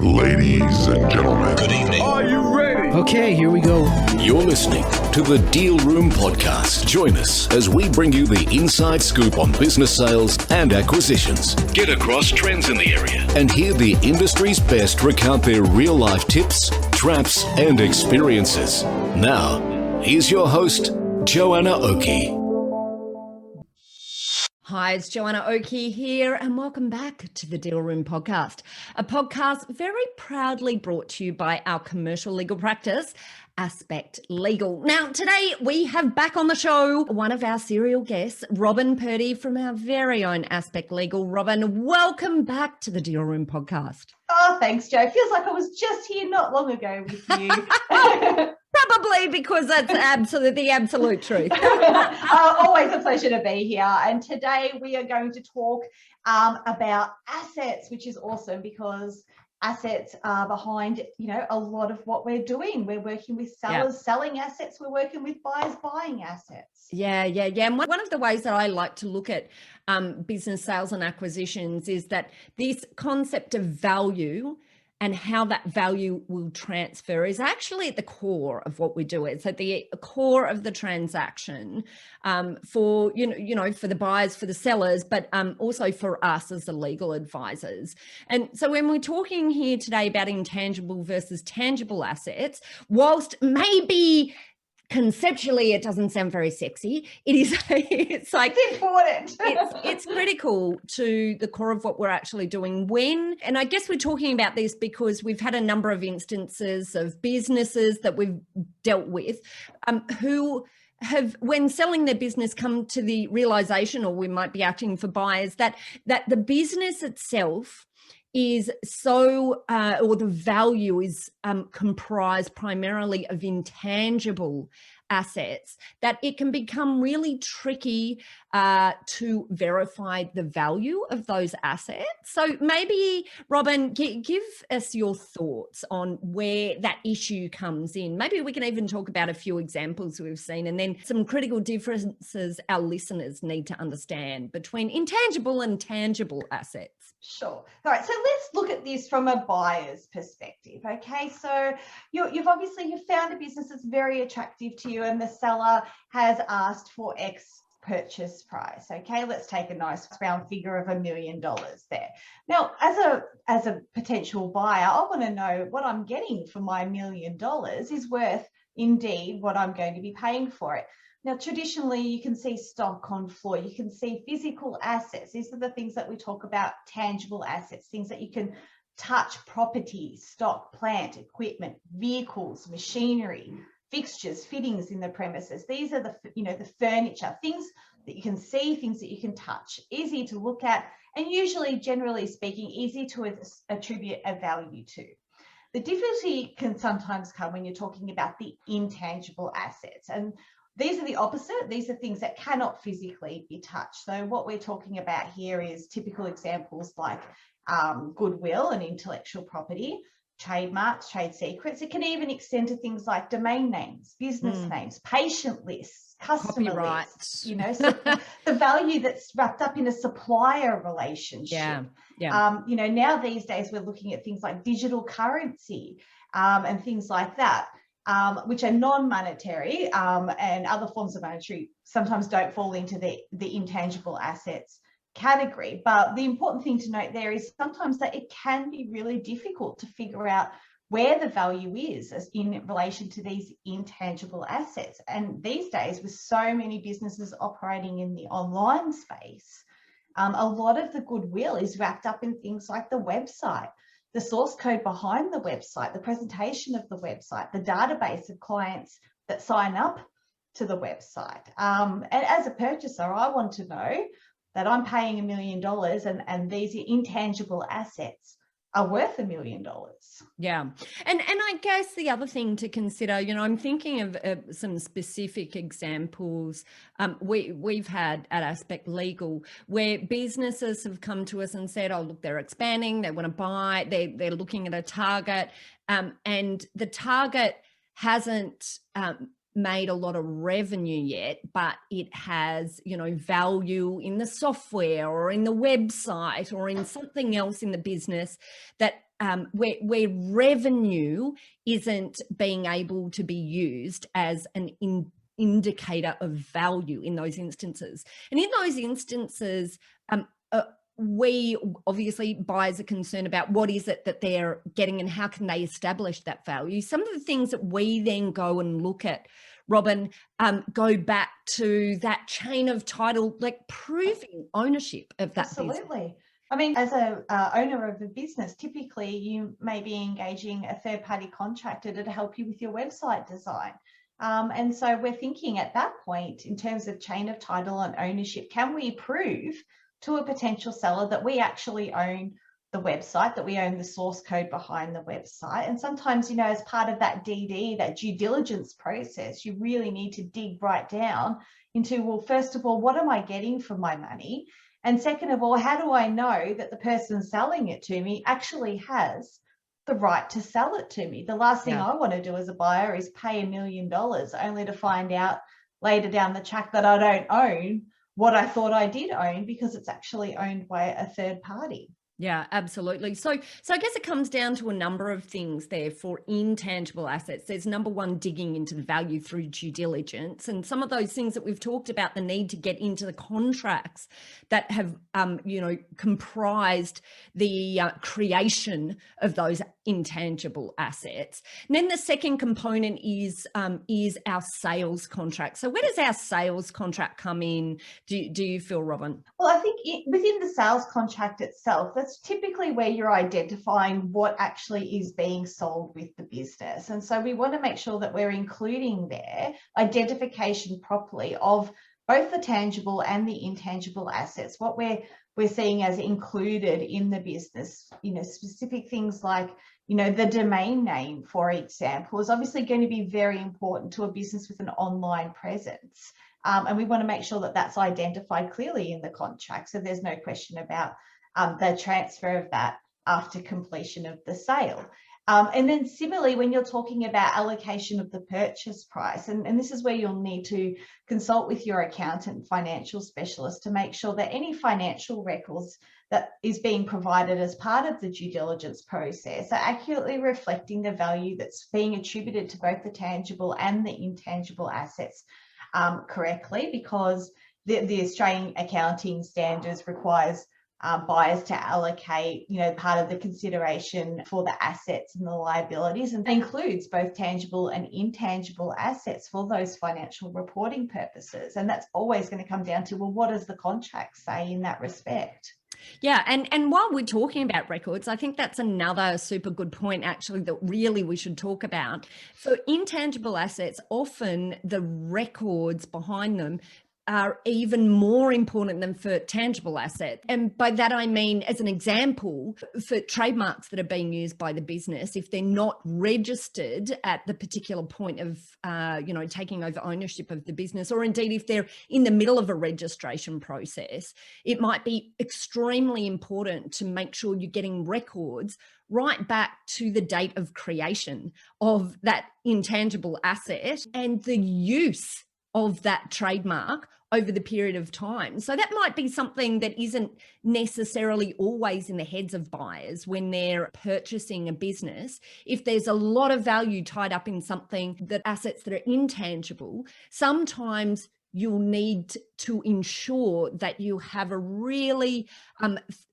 Ladies and gentlemen, Good evening. are you ready? Okay, here we go. You're listening to the Deal Room Podcast. Join us as we bring you the inside scoop on business sales and acquisitions. Get across trends in the area and hear the industry's best recount their real-life tips, traps, and experiences. Now, here's your host, Joanna Oakey. Hi, it's Joanna Oakey here, and welcome back to the Deal Room Podcast, a podcast very proudly brought to you by our commercial legal practice, Aspect Legal. Now, today we have back on the show one of our serial guests, Robyn Purdy from our very own Aspect Legal. Robyn, welcome back to the Deal Room Podcast. Oh, thanks, Jo. Feels like I was just here not long ago with you. Probably because that's the absolute truth. Always a pleasure to be here. And today we are going to talk about assets, which is awesome because assets are behind, a lot of what we're doing. We're working with sellers selling assets. We're working with buyers buying assets. Yeah. And one of the ways that I like to look at business sales and acquisitions is that this concept of value and how that value will transfer is actually at the core of what we do. It's at the core of the transaction for, for the buyers, for the sellers, but also for us as the legal advisors. And so when we're talking here today about intangible versus tangible assets, whilst maybe conceptually it doesn't sound very sexy, it's important. it's critical to the core of what we're actually doing and I guess we're talking about this because we've had a number of instances of businesses that we've dealt with who have, when selling their business, come to the realization, or we might be acting for buyers, that the business itself is or the value is comprised primarily of intangible assets, that it can become really tricky to verify the value of those assets. So maybe, Robyn, give us your thoughts on where that issue comes in. Maybe we can even talk about a few examples we've seen and then some critical differences our listeners need to understand between intangible and tangible assets. Sure. All right. So let's look at this from a buyer's perspective. Okay. So you've found a business that's very attractive to you and the seller has asked for X purchase price. Okay. Let's take a nice round figure of $1 million there. Now, as a potential buyer, I want to know what I'm getting for my $1 million is worth indeed what I'm going to be paying for it. Now, traditionally, you can see stock on floor, you can see physical assets. These are the things that we talk about, tangible assets, things that you can touch, property, stock, plant, equipment, vehicles, machinery, fixtures, fittings in the premises. These are the furniture, things that you can see, things that you can touch, easy to look at, and usually, generally speaking, easy to attribute a value to. The difficulty can sometimes come when you're talking about the intangible assets, and these are the opposite. These are things that cannot physically be touched. So what we're talking about here is typical examples like goodwill and intellectual property, trademarks, trade secrets. It can even extend to things like domain names, business names, patient lists, customer lists, so the value that's wrapped up in a supplier relationship. Yeah. Now these days we're looking at things like digital currency and things like that. Which are non-monetary and other forms of monetary sometimes don't fall into the intangible assets category. But the important thing to note there is sometimes that it can be really difficult to figure out where the value is in relation to these intangible assets. And these days, with so many businesses operating in the online space, a lot of the goodwill is wrapped up in things like the website, the source code behind the website, the presentation of the website, the database of clients that sign up to the website. And as a purchaser, I want to know that I'm paying $1 million and these intangible assets are worth $1 million. Yeah. And I guess the other thing to consider, I'm thinking of some specific examples we've had at Aspect Legal where businesses have come to us and said, oh, look, they're expanding, they want to buy, they're looking at a target and the target hasn't made a lot of revenue yet, but it has, value in the software or in the website or in something else in the business that where revenue isn't being able to be used as an indicator of value in those instances. And in those instances, we obviously, buyers are concerned about what is it that they're getting and how can they establish that value. Some of the things that we then go and look at, Robyn, go back to that chain of title, like proving ownership of that Absolutely. business. I mean, as a owner of a business, typically you may be engaging a third-party contractor to help you with your website design. And so we're thinking at that point, in terms of chain of title and ownership, can we prove to a potential seller that we actually own the website, that we own the source code behind the website? And sometimes, as part of that DD, that due diligence process, you really need to dig right down into, well, first of all, what am I getting for my money? And second of all, how do I know that the person selling it to me actually has the right to sell it to me? The last thing I want to do as a buyer is pay $1 million only to find out later down the track that I don't own what I thought I did own because it's actually owned by a third party. Yeah, absolutely. So I guess it comes down to a number of things there for intangible assets. There's number one, digging into the value through due diligence. And some of those things that we've talked about, the need to get into the contracts that have, comprised the creation of those intangible assets. And then the second component is our sales contract. So where does our sales contract come in, do you feel, Robyn? Well, I think within the sales contract itself, that's typically where you're identifying what actually is being sold with the business. And so we want to make sure that we're including there identification properly of both the tangible and the intangible assets, what we're seeing as included in the business. Specific things like, the domain name, for example, is obviously going to be very important to a business with an online presence. And we want to make sure that that's identified clearly in the contract, so there's no question about the transfer of that after completion of the sale. And then similarly, when you're talking about allocation of the purchase price, and this is where you'll need to consult with your accountant, financial specialist, to make sure that any financial records that is being provided as part of the due diligence process are accurately reflecting the value that's being attributed to both the tangible and the intangible assets correctly, because the Australian accounting standards requires buyers to allocate, part of the consideration for the assets and the liabilities, and includes both tangible and intangible assets for those financial reporting purposes. And that's always going to come down to, well, what does the contract say in that respect? Yeah. And while we're talking about records, I think that's another super good point, actually, that really we should talk about. For intangible assets, often the records behind them are even more important than for tangible assets. And by that, I mean, as an example, for trademarks that are being used by the business, if they're not registered at the particular point of, taking over ownership of the business, or indeed if they're in the middle of a registration process, it might be extremely important to make sure you're getting records right back to the date of creation of that intangible asset and the use of that trademark over the period of time. So that might be something that isn't necessarily always in the heads of buyers when they're purchasing a business. If there's a lot of value tied up in something, that assets that are intangible, sometimes you'll need to ensure that you have a really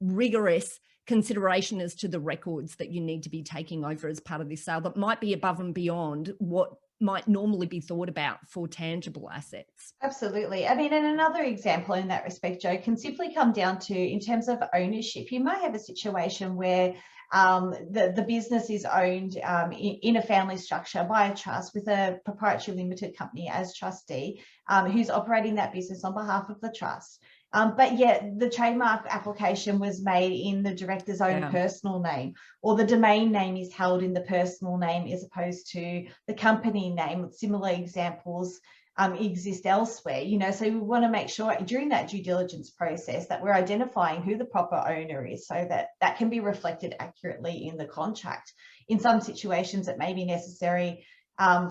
rigorous consideration as to the records that you need to be taking over as part of this sale that might be above and beyond what might normally be thought about for tangible assets. Absolutely. I mean, and another example in that respect, Jo, can simply come down to, in terms of ownership, you might have a situation where the business is owned in a family structure by a trust with a proprietary limited company as trustee, who's operating that business on behalf of the trust. But yet the trademark application was made in the director's own personal name, or the domain name is held in the personal name as opposed to the company name. Similar examples exist elsewhere, so we want to make sure during that due diligence process that we're identifying who the proper owner is, so that that can be reflected accurately in the contract. In some situations, it may be necessary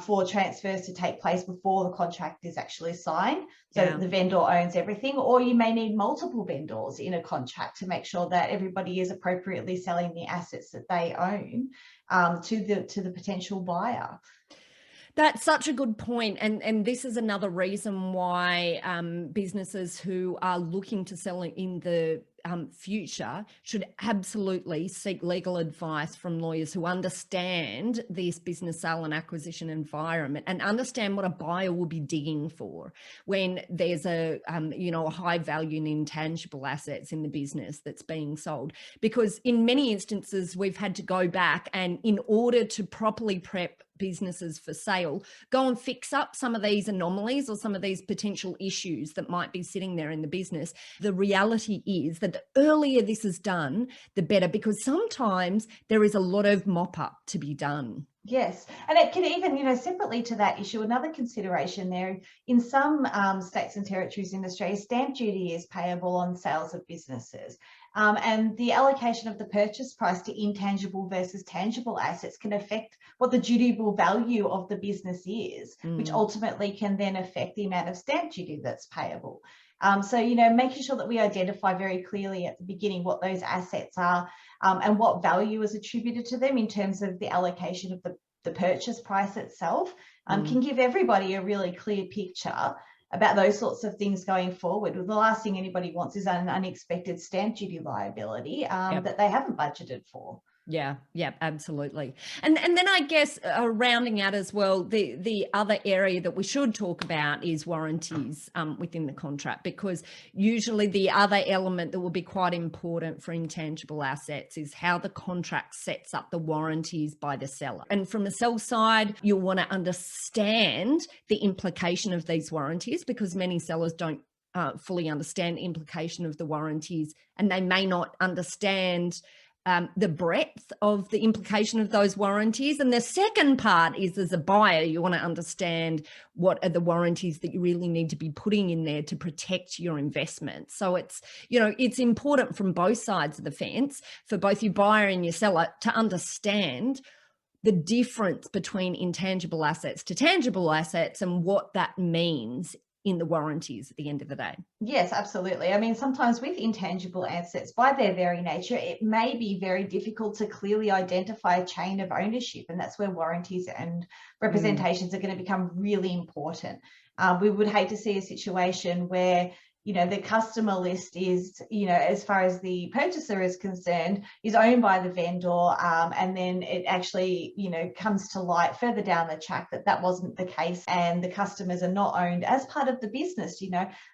for transfers to take place before the contract is actually signed, so that the vendor owns everything. Or you may need multiple vendors in a contract to make sure that everybody is appropriately selling the assets that they own to the potential buyer. That's such a good point. And this is another reason why businesses who are looking to sell in the future should absolutely seek legal advice from lawyers who understand this business sale and acquisition environment and understand what a buyer will be digging for when there's a high value in intangible assets in the business that's being sold. Because in many instances, we've had to go back and, in order to properly prep businesses for sale, go and fix up some of these anomalies or some of these potential issues that might be sitting there in the business. The reality is that the earlier this is done, the better, because sometimes there is a lot of mop up to be done. Yes, and it can even, separately to that issue, another consideration there, in some states and territories in Australia, stamp duty is payable on sales of businesses. And the allocation of the purchase price to intangible versus tangible assets can affect what the dutiable value of the business is, which ultimately can then affect the amount of stamp duty that's payable. So, making sure that we identify very clearly at the beginning what those assets are and what value is attributed to them in terms of the allocation of the purchase price itself can give everybody a really clear picture about those sorts of things going forward. The last thing anybody wants is an unexpected stamp duty liability that they haven't budgeted for. Yeah, absolutely. And then I guess rounding out as well, the other area that we should talk about is warranties within the contract, because usually the other element that will be quite important for intangible assets is how the contract sets up the warranties by the seller. And from the sell side, you'll want to understand the implication of these warranties, because many sellers don't fully understand the implication of the warranties, and they may not understand the breadth of the implication of those warranties. And the second part is, as a buyer, you want to understand what are the warranties that you really need to be putting in there to protect your investment. So it's, it's important from both sides of the fence for both your buyer and your seller to understand the difference between intangible assets to tangible assets and what that means in the warranties at the end of the day. Yes, absolutely. I mean, sometimes with intangible assets, by their very nature, it may be very difficult to clearly identify a chain of ownership, and that's where warranties and representations are going to become really important. We would hate to see a situation where the customer list is, as far as the purchaser is concerned, is owned by the vendor. And then it actually, comes to light further down the track that wasn't the case, and the customers are not owned as part of the business.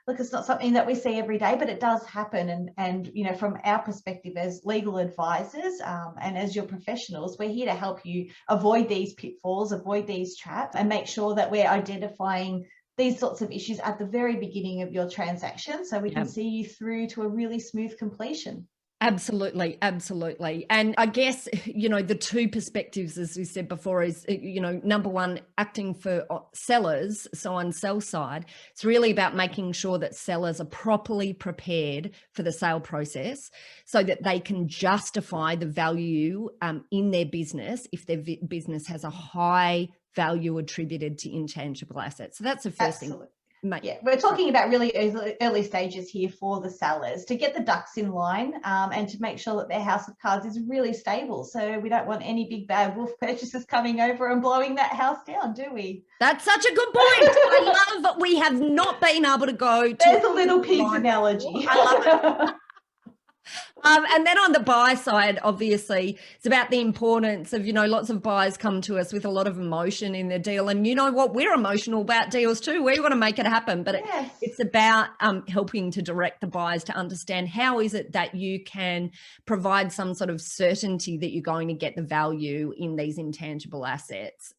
Look, it's not something that we see every day, but it does happen. And from our perspective as legal advisors and as your professionals, we're here to help you avoid these pitfalls, avoid these traps, and make sure that we're identifying these sorts of issues at the very beginning of your transaction, so we can see you through to a really smooth completion. Absolutely. And I guess, the two perspectives, as we said before, is, number one, acting for sellers. So on sell side, it's really about making sure that sellers are properly prepared for the sale process so that they can justify the value in their business if their business has a high value attributed to intangible assets. So that's the first thing. Yeah, we're talking about really early stages here for the sellers to get the ducks in line and to make sure that their house of cards is really stable. So we don't want any big bad wolf purchasers coming over and blowing that house down, do we? That's such a good point. I love that we have not been able to go to... There's a little pigs analogy. I love it. And then on the buy side, obviously, it's about the importance of, lots of buyers come to us with a lot of emotion in their deal. And you know what? We're emotional about deals too. We want to make it happen. But it's about helping to direct the buyers to understand how is it that you can provide some sort of certainty that you're going to get the value in these intangible assets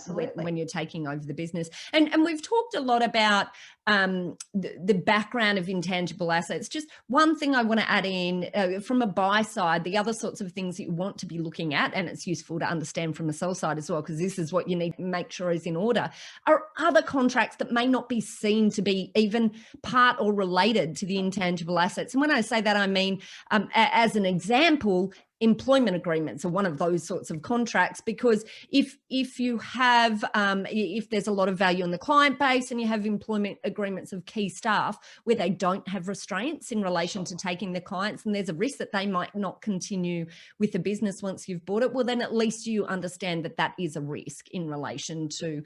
when you're taking over the business. And we've talked a lot about the background of intangible assets. Just one thing I want to add in from a buy side, the other sorts of things that you want to be looking at, and it's useful to understand from a sell side as well, because this is what you need to make sure is in order, are other contracts that may not be seen to be even part or related to the intangible assets. And when I say that, I mean, as an example, employment agreements are one of those sorts of contracts, because if you have if there's a lot of value in the client base and you have employment agreements of key staff where they don't have restraints in relation to taking the clients, and there's a risk that they might not continue with the business once you've bought it, well, then at least you understand that that is a risk in relation to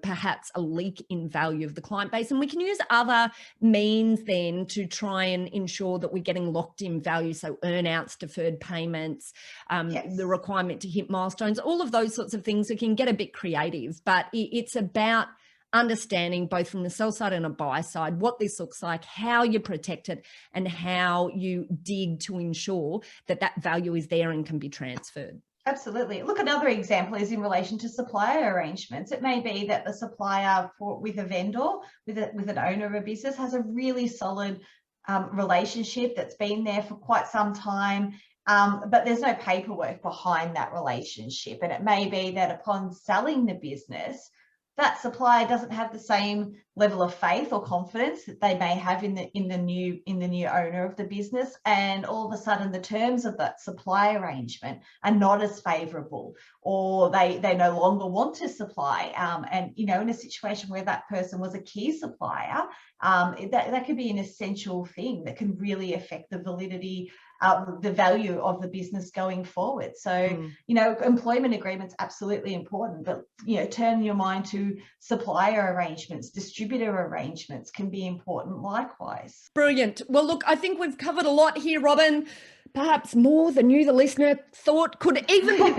perhaps a leak in value of the client base. And we can use other means then to try and ensure that we're getting locked in value, so earnouts, deferred payments, the requirement to hit milestones, all of those sorts of things. We can get a bit creative, but it's about understanding both from the sell side and a buy side what this looks like, how you protect it, and how you dig to ensure that that value is there and can be transferred. Absolutely. Look, another example is in relation to supplier arrangements. It may be that the supplier with a vendor, with an owner of a business, has a really solid relationship that's been there for quite some time, but there's no paperwork behind that relationship. And it may be that upon selling the business, that supplier doesn't have the same level of faith or confidence that they may have in the new owner of the business, and all of a sudden the terms of that supply arrangement are not as favourable, or they no longer want to supply. And in a situation where that person was a key supplier, that could be an essential thing that can really affect the validity, the value of the business going forward. So, employment agreements absolutely important, but turn your mind to supplier arrangements, distributor arrangements can be important likewise. Brilliant. Well, look, I think we've covered a lot here, Robyn. Perhaps more than you, the listener, thought could even be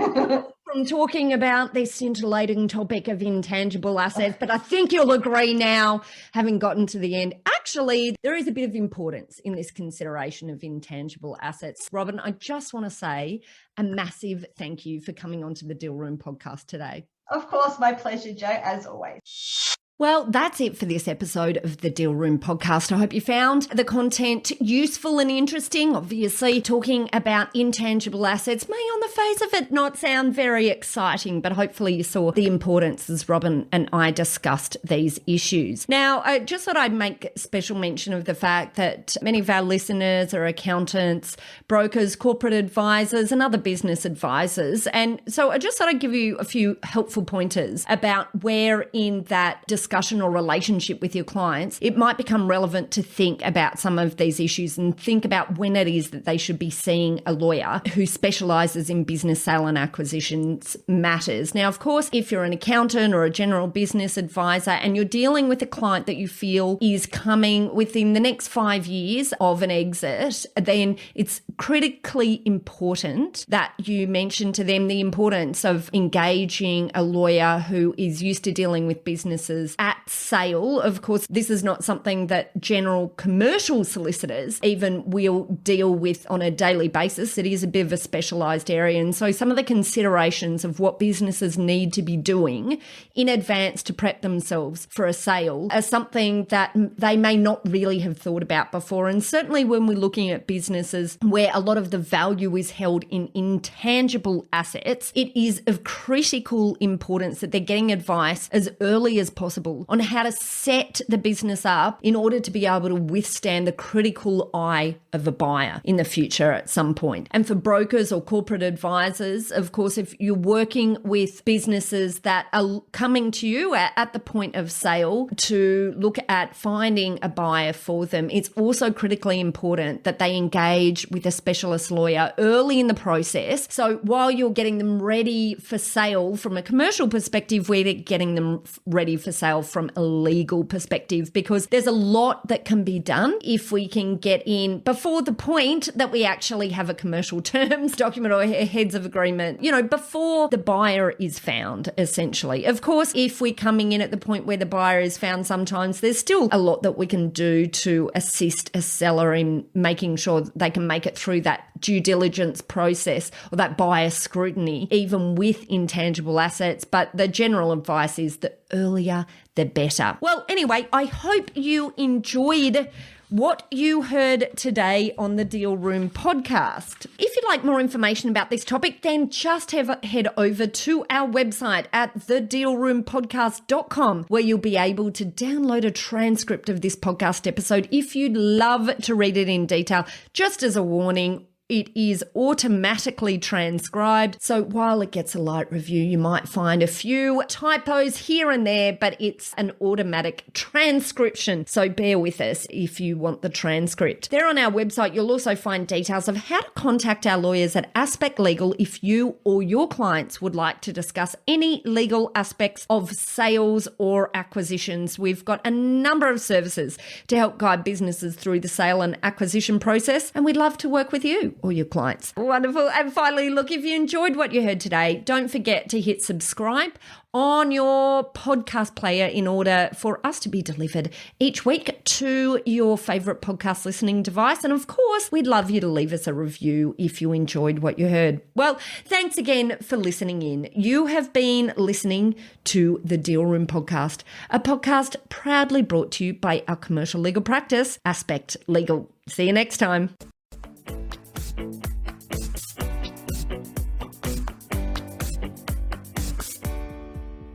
from talking about this scintillating topic of intangible assets. But I think you'll agree now, having gotten to the end, actually, there is a bit of importance in this consideration of intangible assets. Robyn, I just want to say a massive thank you for coming onto the Deal Room podcast today. Of course, my pleasure, Jo, as always. Well, that's it for this episode of the Deal Room podcast. I hope you found the content useful and interesting. Obviously, talking about intangible assets may on the face of it not sound very exciting, but hopefully you saw the importance as Robyn and I discussed these issues. Now, I just thought I'd make special mention of the fact that many of our listeners are accountants, brokers, corporate advisors, and other business advisors. And so I just thought I'd give you a few helpful pointers about where in that discussion or relationship with your clients, it might become relevant to think about some of these issues and think about when it is that they should be seeing a lawyer who specialises in business sale and acquisitions matters. Now, of course, if you're an accountant or a general business advisor and you're dealing with a client that you feel is coming within the next 5 years of an exit, then it's critically important that you mention to them the importance of engaging a lawyer who is used to dealing with businesses at sale. Of course, this is not something that general commercial solicitors even will deal with on a daily basis. It is a bit of a specialised area. And so some of the considerations of what businesses need to be doing in advance to prep themselves for a sale are something that they may not really have thought about before. And certainly when we're looking at businesses where a lot of the value is held in intangible assets, it is of critical importance that they're getting advice as early as possible on how to set the business up in order to be able to withstand the critical eye of a buyer in the future at some point. And for brokers or corporate advisors, of course, if you're working with businesses that are coming to you at the point of sale to look at finding a buyer for them, it's also critically important that they engage with a specialist lawyer early in the process. So while you're getting them ready for sale from a commercial perspective, we're getting them ready for sale from a legal perspective, because there's a lot that can be done if we can get in before the point that we actually have a commercial terms document or heads of agreement, before the buyer is found, essentially. Of course, if we're coming in at the point where the buyer is found, sometimes there's still a lot that we can do to assist a seller in making sure that they can make it through that due diligence process or that buyer scrutiny, even with intangible assets. But the general advice is the earlier, the better. Well, anyway, I hope you enjoyed what you heard today on the Deal Room podcast. If you'd like more information about this topic, then just head over to our website at thedealroompodcast.com, where you'll be able to download a transcript of this podcast episode if you'd love to read it in detail. Just as a warning, It is automatically transcribed. So while it gets a light review, you might find a few typos here and there, but it's an automatic transcription. So bear with us if you want the transcript. There on our website, you'll also find details of how to contact our lawyers at Aspect Legal if you or your clients would like to discuss any legal aspects of sales or acquisitions. We've got a number of services to help guide businesses through the sale and acquisition process, and we'd love to work with you or your clients. Wonderful. And finally, look, if you enjoyed what you heard today, don't forget to hit subscribe on your podcast player in order for us to be delivered each week to your favorite podcast listening device. And of course, we'd love you to leave us a review if you enjoyed what you heard. Well, thanks again for listening in. You have been listening to the Deal Room Podcast, a podcast proudly brought to you by our commercial legal practice, Aspect Legal. See you next time.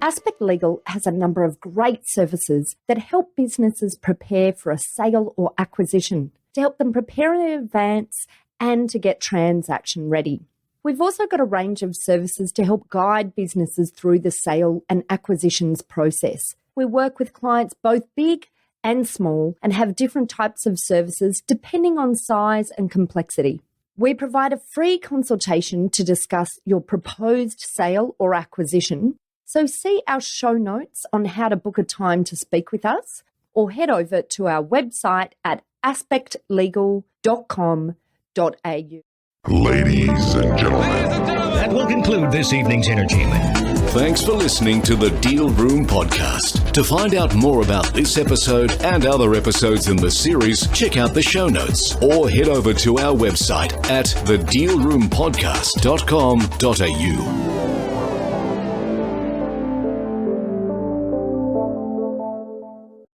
Aspect Legal has a number of great services that help businesses prepare for a sale or acquisition, to help them prepare in advance and to get transaction ready. We've also got a range of services to help guide businesses through the sale and acquisitions process. We work with clients both big and small and have different types of services depending on size and complexity. We provide a free consultation to discuss your proposed sale or acquisition. So see our show notes on how to book a time to speak with us, or head over to our website at aspectlegal.com.au. Ladies and gentlemen. That will conclude this evening's entertainment. Thanks for listening to the Deal Room Podcast. To find out more about this episode and other episodes in the series, check out the show notes or head over to our website at thedealroompodcast.com.au.